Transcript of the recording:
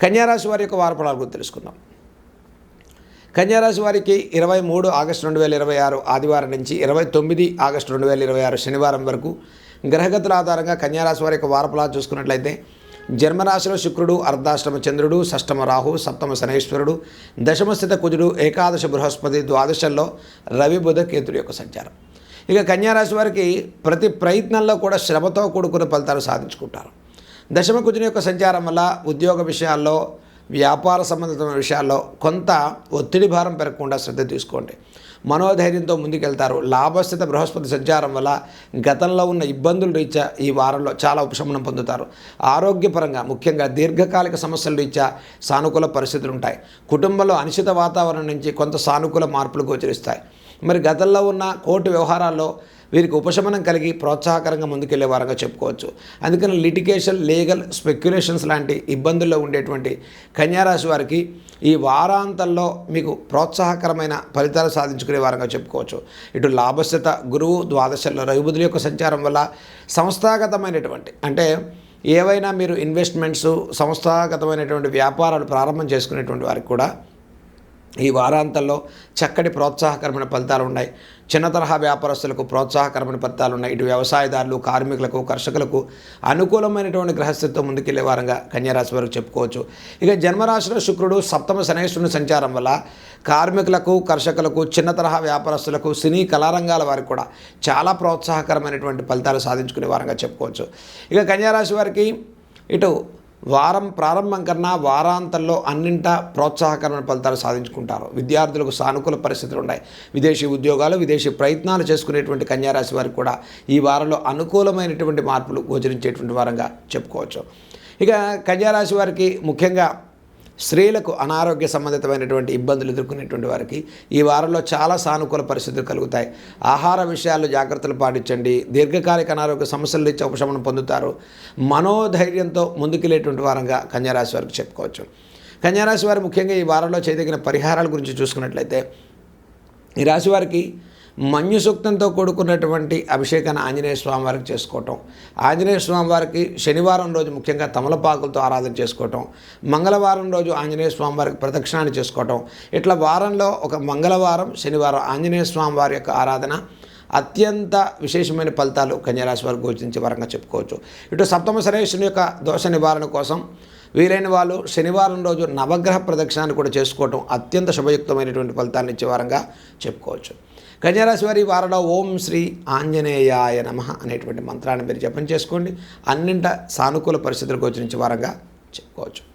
కన్యారాశి వారి యొక్క వార ఫలాల గురించి తెలుసుకుందాం. కన్యారాశి వారికి 23 ఆగస్టు 2026 ఆదివారం నుంచి 29 ఆగస్టు 2026 శనివారం వరకు గ్రహగతుల ఆధారంగా కన్యారాశి వారి యొక్క వార ఫలాలు చూసుకున్నట్లయితే జన్మరాశిలో శుక్రుడు, అర్ధాష్టమ చంద్రుడు, షష్టమ రాహు, సప్తమ శనైశ్వరుడు, దశమస్థిత కుజుడు, ఏకాదశ బృహస్పతి, ద్వాదశంలో రవి, బుధ, కేతుడు యొక్క సంచారం. ఇక కన్యారాశి వారికి ప్రతి ప్రయత్నంలో కూడా శ్రమతో కూడుకున్న ఫలితాలు సాధించుకుంటారు. దశమ కుజుని యొక్క సంచారం వల్ల ఉద్యోగ విషయాల్లో, వ్యాపార సంబంధితమైన విషయాల్లో కొంత ఒత్తిడి భారం పెరగకుండా శ్రద్ధ తీసుకోండి. మనోధైర్యంతో ముందుకెళ్తారు. లాభస్థిత బృహస్పతి సంచారం వల్ల గతంలో ఉన్న ఇబ్బందుల రీత్యా ఈ వారంలో చాలా ఉపశమనం పొందుతారు. ఆరోగ్యపరంగా ముఖ్యంగా దీర్ఘకాలిక సమస్యల రీత్యా సానుకూల పరిస్థితులు ఉంటాయి. కుటుంబంలో అనిశ్చిత వాతావరణం నుంచి కొంత సానుకూల మార్పులు గోచరిస్తాయి. మరి గతంలో ఉన్న కోర్టు వ్యవహారాల్లో వీరికి ఉపశమనం కలిగి ప్రోత్సాహకరంగా ముందుకెళ్లే వారంగా చెప్పుకోవచ్చు. అందుకని లిటిగేషన్, లీగల్, స్పెక్యులేషన్స్ లాంటి ఇబ్బందుల్లో ఉండేటువంటి కన్యారాశి వారికి ఈ వారాంతంలో మీకు ప్రోత్సాహకరమైన ఫలితాలు సాధించుకునే వారంగా చెప్పుకోవచ్చు. ఇటు లాభస్థిత గురువు, ద్వాదశంలో రవి, బుధుల యొక్క సంచారం వల్ల సంస్థాగతమైనటువంటి అంటే ఏవైనా మీరు ఇన్వెస్ట్మెంట్స్, సంస్థాగతమైనటువంటి వ్యాపారాలు ప్రారంభం చేసుకునేటువంటి వారికి కూడా ఈ వారాంతంలో చక్కటి ప్రోత్సాహకరమైన ఫలితాలు ఉన్నాయి. చిన్న తరహా వ్యాపారస్తులకు ప్రోత్సాహకరమైన ఫలితాలు ఉన్నాయి. ఇటు వ్యవసాయదారులు, కార్మికులకు, కర్షకులకు అనుకూలమైనటువంటి గ్రహస్థితితో ముందుకెళ్లే వారంగా కన్యారాశి వరకు చెప్పుకోవచ్చు. ఇక జన్మరాశిలో శుక్రుడు, సప్తమ శనైశ్వరుని సంచారం వల్ల కార్మికులకు, కర్షకులకు, చిన్న తరహా వ్యాపారస్తులకు, సినీ కళారంగాల వారికి కూడా చాలా ప్రోత్సాహకరమైనటువంటి ఫలితాలు సాధించుకునే వారంగా చెప్పుకోవచ్చు. ఇక కన్యారాశి వారికి ఇటు వారం ప్రారంభం కన్నా వారాంతంలో అన్నింటా ప్రోత్సాహకరమైన ఫలితాలు సాధించుకుంటారు. విద్యార్థులకు సానుకూల పరిస్థితులు ఉన్నాయి. విదేశీ ఉద్యోగాలు, విదేశీ ప్రయత్నాలు చేసుకునేటువంటి కన్యారాశి వారికి కూడా ఈ వారంలో అనుకూలమైనటువంటి మార్పులు గోచరించేటువంటి వారంగా చెప్పుకోవచ్చు. ఇక కన్యారాశి వారికి ముఖ్యంగా స్త్రీలకు అనారోగ్య సంబంధితమైనటువంటి ఇబ్బందులు ఎదుర్కొనేటువంటి వారికి ఈ వారంలో చాలా సానుకూల పరిస్థితులు కలుగుతాయి. ఆహార విషయాల్లో జాగ్రత్తలు పాటించండి. దీర్ఘకాలిక అనారోగ్య సమస్యల నుంచి ఉపశమనం పొందుతారు. మనోధైర్యంతో ముందుకెళ్ళేటువంటి వారంగా కన్యారాశి వారికి చెప్పుకోవచ్చు. కన్యారాశి వారు ముఖ్యంగా ఈ వారంలో చేయదగిన పరిహారాల గురించి చూసుకున్నట్లయితే ఈ రాశి వారికి మన్యు సూక్తంతో కూడుకున్నటువంటి అభిషేకాన్ని ఆంజనేయ స్వామి వారికి చేసుకోవటం, ఆంజనేయ స్వామి వారికి శనివారం రోజు ముఖ్యంగా తమలపాకులతో ఆరాధన చేసుకోవటం, మంగళవారం రోజు ఆంజనేయ స్వామి వారికి ప్రదక్షిణాన్ని చేసుకోవటం, ఇట్లా వారంలో ఒక మంగళవారం, శనివారం ఆంజనేయ స్వామి వారి యొక్క ఆరాధన అత్యంత విశేషమైన ఫలితాలు కన్యారాశి వారికి గోచరించే వారంగా చెప్పుకోవచ్చు. ఇటు సప్తమ శనైశ్వరుని యొక్క దోష నివారణ కోసం వీలైన వాళ్ళు శనివారం రోజు నవగ్రహ ప్రదక్షిణాన్ని కూడా చేసుకోవటం అత్యంత శుభయుక్తమైనటువంటి ఫలితాన్ని ఇచ్చే వారంగా చెప్పుకోవచ్చు. కన్యారాశి వారి వారంలో ఓం శ్రీ ఆంజనేయాయ నమః అనేటువంటి మంత్రాన్ని మీరు జపం చేసుకోండి. అన్నింట సానుకూల పరిస్థితులు గోచరించే వారంగా చెప్పుకోవచ్చు.